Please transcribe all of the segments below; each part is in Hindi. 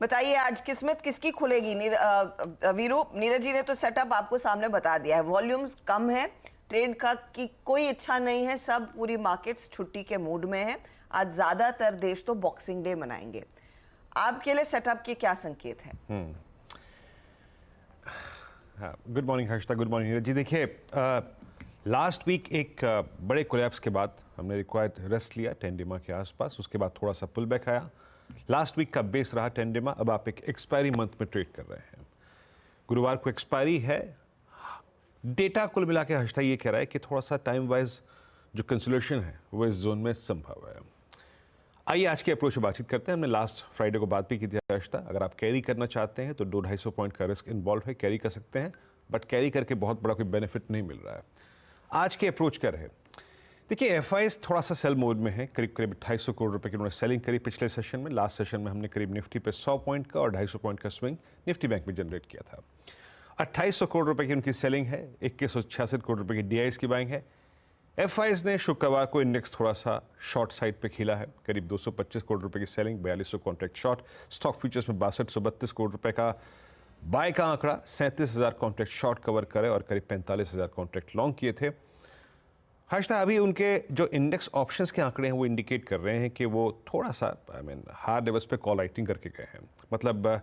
बताइए आज किस्मत किसकी खुलेगी? वीरू, नीरज जी ने तो सेटअप आपको सामने बता दिया है। वॉल्यूम्स कम है, ट्रेड का की कोई इच्छा नहीं है, सब पूरी मार्केट्स छुट्टी के मूड में है। आज ज्यादातर देश तो बॉक्सिंग डे मनाएंगे। आपके लिए सेटअप के क्या संकेत हैं? हाँ, good morning Harshita, good morning Neeraj ji. देखिए, लास्ट वीक एक बड़े कोलैप्स के बाद हमने रिक्वायर्ड रेस्ट लिया टेंडिमा के आसपास, उसके बाद थोड़ा सा पुल बैक आया। लास्ट वीक का बेस रहा टेंडिमा। अब आप एक एक्सपायरी मंथ में ट्रेड कर रहे हैं, गुरुवार को एक्सपायरी है। डेटा कुल मिला के हर्षिता ये कह रहा है कि थोड़ा सा टाइम वाइज जो कंसोलेशन है वो इस जोन में संभव है। आइए आज के अप्रोच से बातचीत करते हैं। हमने लास्ट फ्राइडे को बात भी की थी हर्षिता, अगर आप कैरी करना चाहते हैं तो 200-250 पॉइंट का रिस्क इन्वॉल्व है, कैरी कर सकते हैं, बट कैरी करके बहुत बड़ा कोई बेनिफिट नहीं मिल रहा है। आज के अप्रोच क्या रहे? देखिए, एफआईएस थोड़ा सा सेल मोड में है, करीब करीब 250 करोड़ रुपए की उन्होंने सेलिंग करी पिछले सेशन में। लास्ट सेशन में हमने करीब निफ्टी पे 100 पॉइंट का और 250 पॉइंट का स्विंग निफ्टी बैंक में जनरेट किया था। 2800 करोड़ रुपए की उनकी सेलिंग है, 2166 करोड़ रुपए की डीआईएस की बाइंग है। एफआईएस ने शुक्रवार को इंडेक्स थोड़ा सा शॉर्ट साइड पे खेला है, करीब 225 करोड़ रुपए की selling, 4200 contract short. Stock futures में 6232 करोड़ रुपए का बाय का आंकड़ा, 37,000 कॉन्ट्रैक्ट शॉर्ट कवर करे और करीब 45,000 कॉन्ट्रैक्ट लॉन्ग किए थे। हर्षिता, अभी उनके जो इंडेक्स ऑप्शंस के आंकड़े हैं वो इंडिकेट कर रहे हैं कि वो थोड़ा सा हार्ड लेवल्स पे कॉल राइटिंग करके गए हैं। मतलब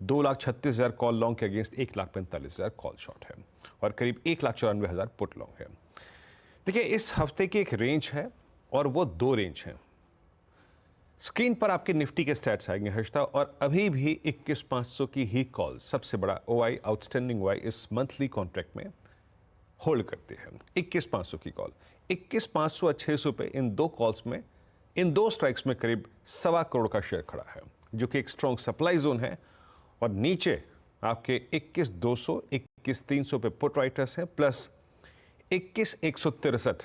2,36,000 कॉल लॉन्ग के अगेंस्ट 1,45,000 कॉल शॉर्ट है और करीब 1,94,000 पुट लॉन्ग है। देखिए, इस हफ्ते की एक रेंज है और वो दो रेंज हैं। स्क्रीन पर आपके निफ्टी के स्टैट्स आएंगे हर्षिता, और अभी भी 21,500 की ही कॉल सबसे बड़ा ओआई, आउटस्टैंडिंग ओआई इस मंथली कॉन्ट्रैक्ट में होल्ड करते हैं। 21,500 की कॉल, 21,500 और 600 पे इन दो कॉल्स में, इन दो स्ट्राइक्स में करीब 1.25 करोड़ का शेयर खड़ा है, जो कि एक स्ट्रॉन्ग सप्लाई जोन है। और नीचे आपके 21,200, 21,300 पे पुट राइटर्स हैं, प्लस 21,163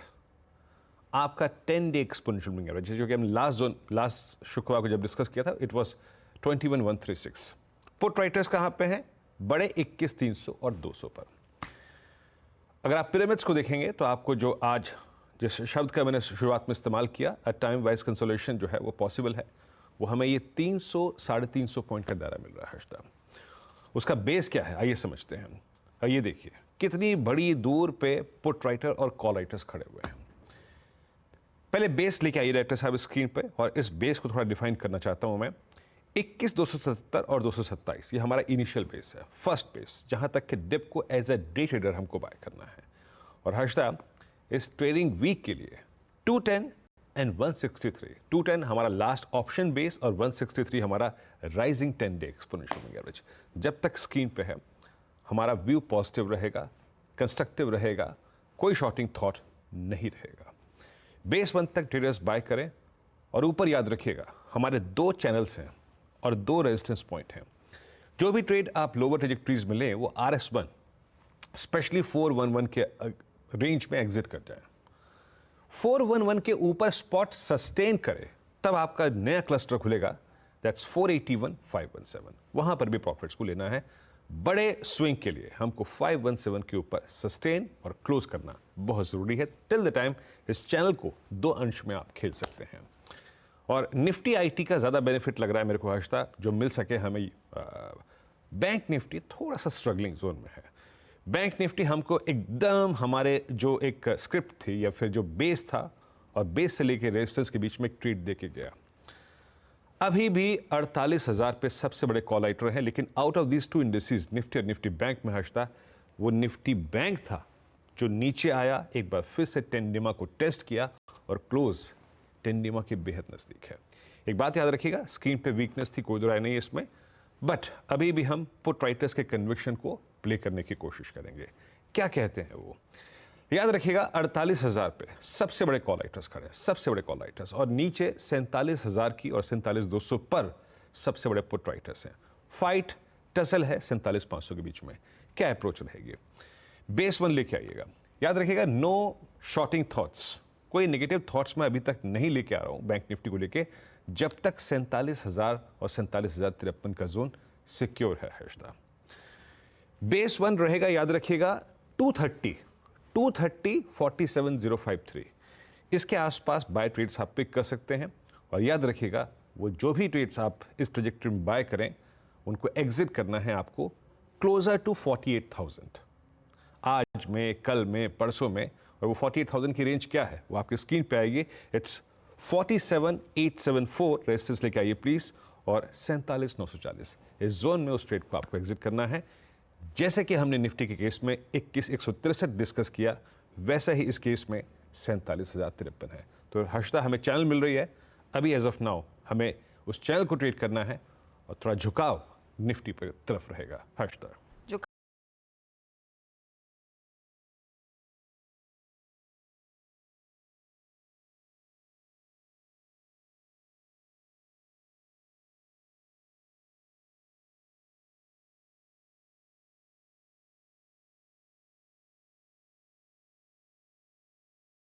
आपका 10 डे एक्सपोनेंशियल मूविंग एवरेज, जो कि हम लास्ट शुक्रवार को जब डिस्कस किया था, इट वाज 21,136। पुट राइटर्स कहाँ पे हैं? बड़े 21,300 और 200 पर। अगर आप पिरामिड्स को देखेंगे तो आपको जो आज जिस शब्द का मैंने शुरुआत में इस्तेमाल किया, अ टाइम वाइज कंसोलेशन जो है वो पॉसिबल है, वो हमें ये 300-350 पॉइंट का दायरा मिल रहा है हर्षिता। उसका बेस क्या है आइए समझते हैं। ये देखिए कितनी बड़ी दूर पे पुट राइटर और कॉल राइटर्स खड़े हुए हैं। पहले बेस लेके आइए डायरेक्टर साहब स्क्रीन पे, और इस बेस को थोड़ा डिफाइन करना चाहता हूं मैं। 21,277 और 227 ये हमारा इनिशियल बेस है, फर्स्ट बेस, जहां तक कि डिप को एज अ डे ट्रेडर हमको बाय करना है। और हर्षिता, इस ट्रेडिंग वीक के लिए 210 एंड 163, 210 हमारा लास्ट ऑप्शन बेस और 163 हमारा rising 10 day exponential moving average. जब तक स्क्रीन पे है हमारा व्यू पॉजिटिव रहेगा, कंस्ट्रक्टिव रहेगा, कोई शॉर्टिंग थॉट नहीं रहेगा। बेस 1 तक ट्रेडर्स बाय करें, और ऊपर याद रखिएगा हमारे दो चैनल्स हैं और दो रेजिस्टेंस पॉइंट हैं। जो भी ट्रेड आप लोअर ट्रेजेक्टरीज में लें वो RS1 स्पेशली 411 के रेंज में एग्जिट कर जाए। 411 के ऊपर स्पॉट सस्टेन करे तब आपका नया क्लस्टर खुलेगा, दैट्स 481, 517। वहां पर भी प्रॉफिट्स को लेना है। बड़े स्विंग के लिए हमको 517 के ऊपर सस्टेन और क्लोज करना बहुत जरूरी है। टिल द टाइम इस चैनल को दो अंश में आप खेल सकते हैं। और निफ्टी आईटी का ज़्यादा बेनिफिट लग रहा है मेरे को हर्षिता, जो मिल सके हमें। बैंक निफ्टी थोड़ा सा स्ट्रगलिंग जोन में है। बैंक निफ्टी हमको एकदम हमारे जो एक स्क्रिप्ट थी या फिर जो बेस था, और बेस से लेके रेजिस्टेंस के बीच में एक ट्रेड दे के गया। अभी भी 48,000 पे सबसे बड़े कॉल राइटर हैं, लेकिन out of these two indices, Nifty और निफ्टी बैंक में हर्षिता, वो निफ्टी बैंक था जो नीचे आया, एक बार फिर से टेंडिमा को टेस्ट किया और क्लोज टेंडिमा के बेहद नजदीक है। एक बात याद रखिएगा, स्क्रीन पे वीकनेस थी, कोई दो राय नहीं है इसमें, बट अभी भी हम पुट राइटर्स के कन्विक्शन को प्ले करने की कोशिश करेंगे। क्या कहते हैं वो? याद रखिएगा 48,000 पे सबसे बड़े कॉल राइटर्स खड़े हैं, सबसे बड़े कॉल राइटर्स, और नीचे 47,000 की और 47,200 पर सबसे बड़े पुट राइटर्स हैं। फाइट टसल है 47,500 के बीच में। क्या अप्रोच रहेगी? बेस 1 लेके आइएगा। याद रखिएगा नो शॉर्टिंग थॉट्स, कोई नेगेटिव थॉट्स मैं अभी तक नहीं लेके आ रहा हूं बैंक निफ्टी को लेके, जब तक 47,000 और 47,053 का जोन सिक्योर है हर्षिता। बेस 1 रहेगा, याद रखिएगा 230, 47,053, इसके आसपास बाय ट्रेड्स आप पिक कर सकते हैं। और याद रखिएगा वो जो भी ट्रेड्स आप इस ट्रेजेक्टरी में बाय करें उनको एग्जिट करना है आपको क्लोजर टू 48,000 आज में, कल में, परसों में। और वो 48,000 की रेंज क्या है वो आपकी स्क्रीन पे आएगी। इट्स 47,874 रेजिस्टेंस लेके आइए प्लीज, और 47,940 इस जोन में उस ट्रेड को आपको एग्जिट करना है। जैसे कि हमने निफ्टी के केस में 21,163 डिस्कस किया, वैसा ही इस केस में 47,053 है। तो हर्षदा हमें चैनल मिल रही है अभी, एज ऑफ नाउ हमें उस चैनल को ट्रेड करना है और थोड़ा झुकाव निफ्टी पर तरफ रहेगा। हर्षदा